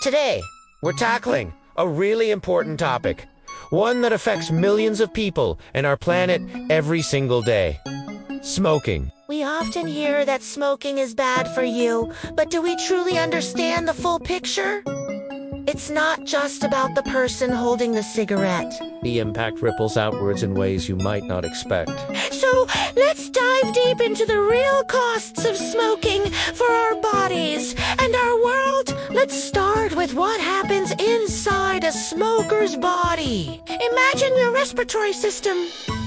Today, we're tackling a really important topic, one that affects millions of people and our planet every single day. Smoking. We often hear that smoking is bad for you, but do we truly understand the full picture? It's not just about the person holding the cigarette. The impact ripples outwards in ways you might not expect. So let's dive deep into the real costs of smoking for our bodies and our world. Let's start with what happens inside a smoker's body. Imagine your respiratory system,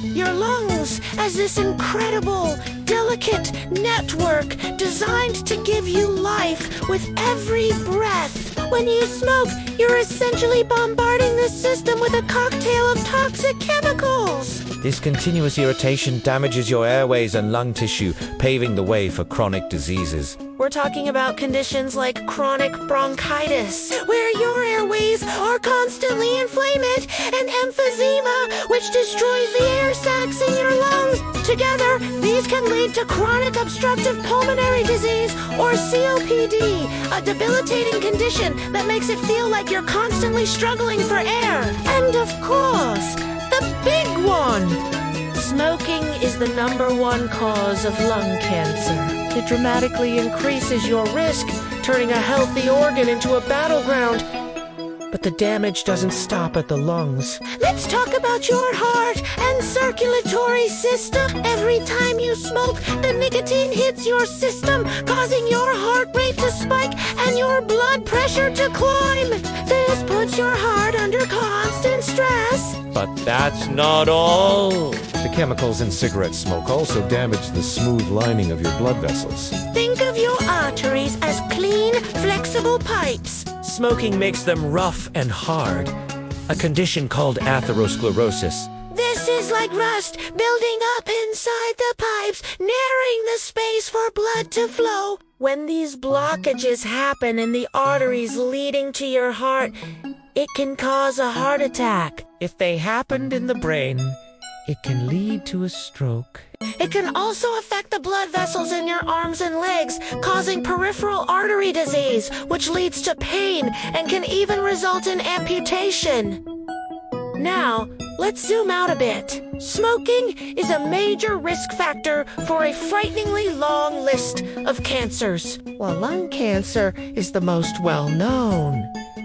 your lungs, as this incredible, delicate network designed to give you life with every breath. When you smoke, you're essentially bombarding the system with a cocktail of toxic chemicals. This continuous irritation damages your airways and lung tissue, paving the way for chronic diseases. We're talking about conditions like chronic bronchitis, where your airways are constantly inflamed, and emphysema, which destroys the air sacs in your lungs. Together, these can lead to chronic obstructive pulmonary disease, or COPD, a debilitating condition that makes it feel like you're constantly struggling for air. And of course, the big one! Smoking is the #1 cause of lung cancer. It dramatically increases your risk, turning a healthy organ into a battleground. But the damage doesn't stop at the lungs. Let's talk about your heart and circulatory system. Every time you smoke, the nicotine hits your system, causing your heart rate to spike and your blood pressure to climb. This puts your heart under constant stress. But that's not all. The chemicals in cigarette smoke also damage the smooth lining of your blood vessels. Think of your arteries as clean, flexible pipes. Smoking makes them rough and hard, a condition called atherosclerosis. This is like rust building up inside the pipes, narrowing the space for blood to flow. When these blockages happen in the arteries leading to your heart, it can cause a heart attack. If they happened in the brain, it can lead to a stroke. It can also affect the blood vessels in your arms and legs, causing peripheral artery disease, which leads to pain and can even result in amputation. Now, let's zoom out a bit. Smoking is a major risk factor for a frighteningly long list of cancers. While lung cancer is the most well-known,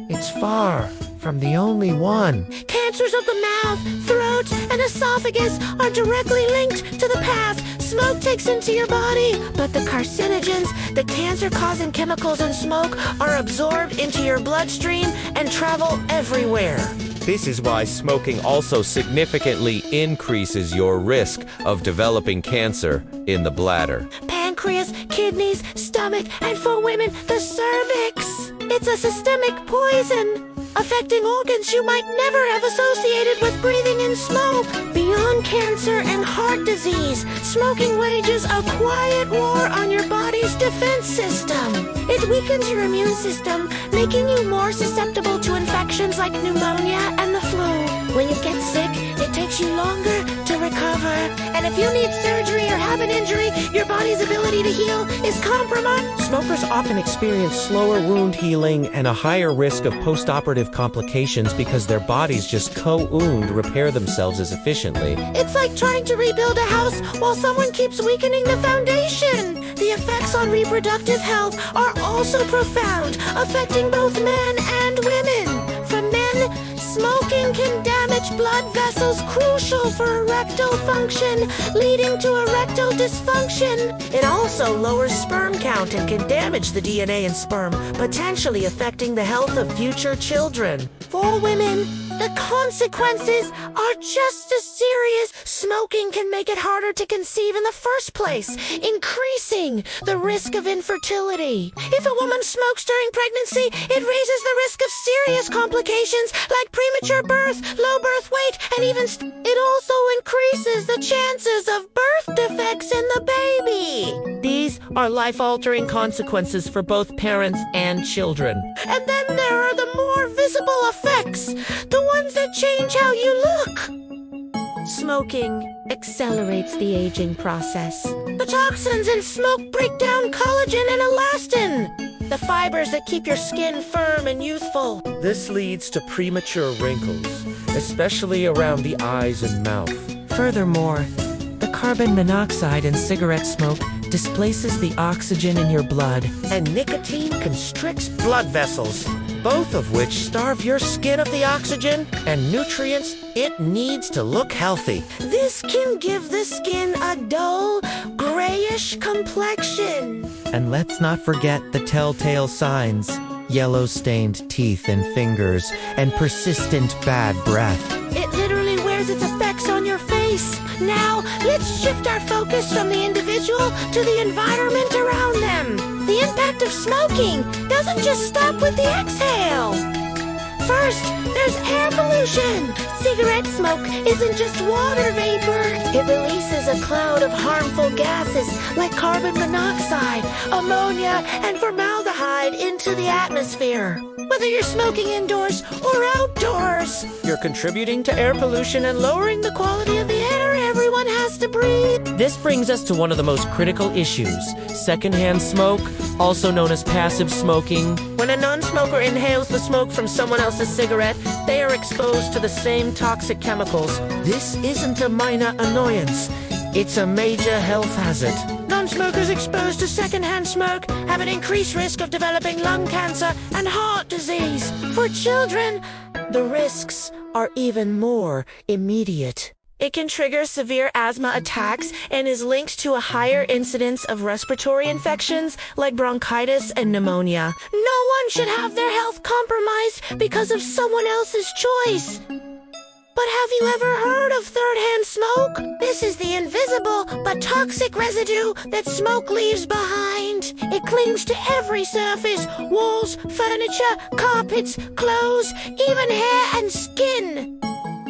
it's far from the only one. Cancers of the mouth, throat, and esophagus are directly linked to the path smoke takes into your body. But the carcinogens, the cancer-causing chemicals in smoke, are absorbed into your bloodstream and travel everywhere. This is why smoking also significantly increases your risk of developing cancer in the bladder. Pancreas, kidneys, stomach, and for women, the cervix. It's a systemic poison, affecting organs you might never have associated with breathing in smoke. Beyond cancer and heart disease, smoking wages a quiet war on your body's defense system. It weakens your immune system, making you more susceptible to infections like pneumonia and the flu. When you get sick, it takes you longer to recover. And if you need surgery or have an injury, your body's ability to heal is compromised. Smokers often experience slower wound healing and a higher risk of post-operative complications because their bodies just co-wound repair themselves as efficiently. It's like trying to rebuild a house while someone keeps weakening the foundation. The effects on reproductive health are also profound, affecting both men and women. For men, smoking can damage blood vessels crucial for erectile function, leading to erectile dysfunction. It also lowers sperm count and can damage the DNA in sperm, potentially affecting the health of future children. For women, the consequences are just as serious. Smoking can make it harder to conceive in the first place, increasing the risk of infertility. If a woman smokes during pregnancy, it raises the risk of serious complications like premature birth, low birth weight, and even it also increases the chances of birth defects in the baby. These are life-altering consequences for both parents and children. And then there are the more visible effects, the ones that change how you look. Smoking accelerates the aging process. The toxins in smoke break down collagen and elastin. the fibers that keep your skin firm and youthful. This leads to premature wrinkles, especially around the eyes and mouth. Furthermore, the carbon monoxide in cigarette smoke displaces the oxygen in your blood. And nicotine constricts blood vessels, both of which starve your skin of the oxygen and nutrients it needs to look healthy. This can give the skin a dull, grayish complexion. And let's not forget the telltale signs: yellow-stained teeth and fingers, and persistent bad breath. It literally wears its effects on your face. Now, let's shift our focus from the individual to the environment around them. The impact of smoking doesn't just stop with the exhale. First, there's air pollution. Cigarette smoke isn't just water vapor. It releases a cloud of harmful gases like carbon monoxide, ammonia, and formaldehyde into the atmosphere. Whether you're smoking indoors or outdoors, You're contributing to air pollution and lowering the quality of the air everyone has to breathe. This brings us to one of the most critical issues: secondhand smoke, also known as passive smoking. When a non-smoker inhales the smoke from someone else's cigarette, they are exposed to the same toxic chemicals. This isn't a minor annoyance. It's a major health hazard. Non-smokers exposed to secondhand smoke have an increased risk of developing lung cancer and heart disease. For children, the risks are even more immediate. It can trigger severe asthma attacks and is linked to a higher incidence of respiratory infections like bronchitis and pneumonia. No one should have their health compromised because of someone else's choice. But have you ever heard of third-hand smoke? This is the invisible but toxic residue that smoke leaves behind. It clings to every surface: walls, furniture, carpets, clothes, even hair and skin.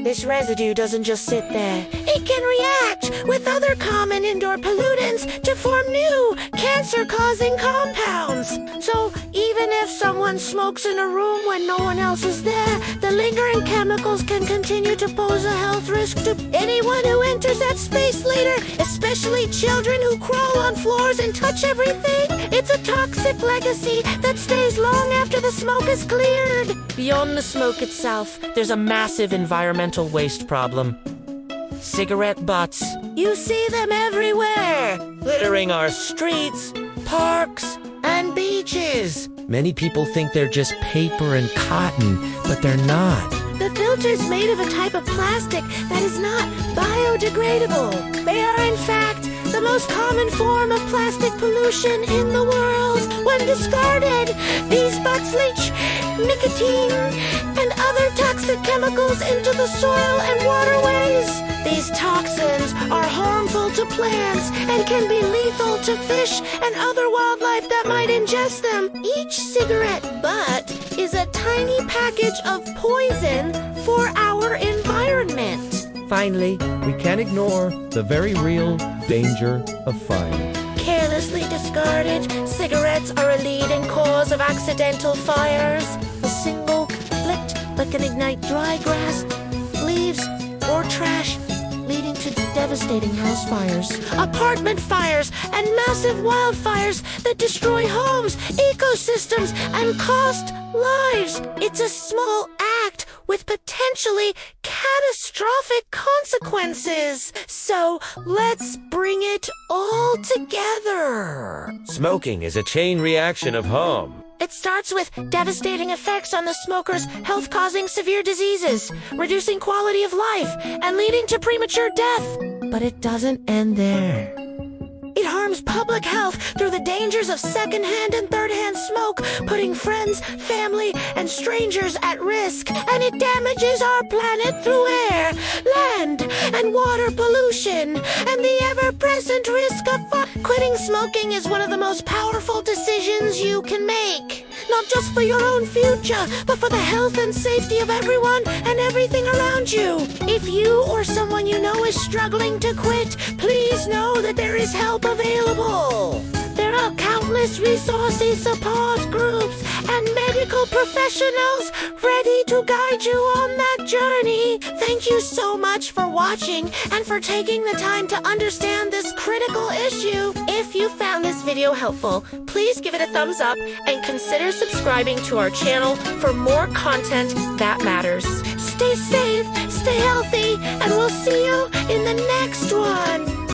This residue doesn't just sit there. It can react with other common indoor pollutants to form new cancer-causing compounds. So even if someone smokes in a room when no one else is there, the lingering chemicals can continue to pose a health risk to anyone who enters that space later, especially children who crawl on floors and touch everything. It's a toxic legacy that stays long after the smoke is cleared. Beyond the smoke itself, there's a massive environmental waste problem: cigarette butts. You see them everywhere, Littering our streets, parks, and beaches. Many people think they're just paper and cotton, but they're not. The filter's made of a type of plastic that is not biodegradable. They are, in fact, the most common form of plastic pollution in the world. When discarded, these butts leach nicotine and other toxic chemicals into the soil and waterways. These toxins are harmful to plants and can be lethal to fish and other wildlife that might ingest them. Each cigarette butt is a tiny package of poison for our environment. Finally, we can't ignore the very real danger of fire. Carelessly discarded, cigarettes are a leading cause of accidental fires. A single flicked that can ignite dry grass, leaves, or trash, leading to devastating house fires, apartment fires, and massive wildfires that destroy homes, ecosystems, and cost lives. It's a small act with potentially catastrophic consequences. So let's bring it all together. Smoking is a chain reaction of harm. It starts with devastating effects on the smoker's health, causing severe diseases, reducing quality of life, and leading to premature death. But it doesn't end there. It harms public health through the dangers of secondhand and third-hand smoke, putting friends, family, and strangers at risk. And it damages our planet through air, land, and water pollution, and the ever-present risk of fire. Quitting smoking is one of the most powerful decisions you can make. Not just for your own future, but for the health and safety of everyone and everything around you. If you or someone you know is struggling to quit, please know that there is help available. There are countless resources, support groups, and medical professionals ready to guide you on that journey. Thank you so much for watching and for taking the time to understand this critical issue. If you found this video helpful, please give it a thumbs up and consider subscribing to our channel for more content that matters. Stay safe, stay healthy, and we'll see you in the next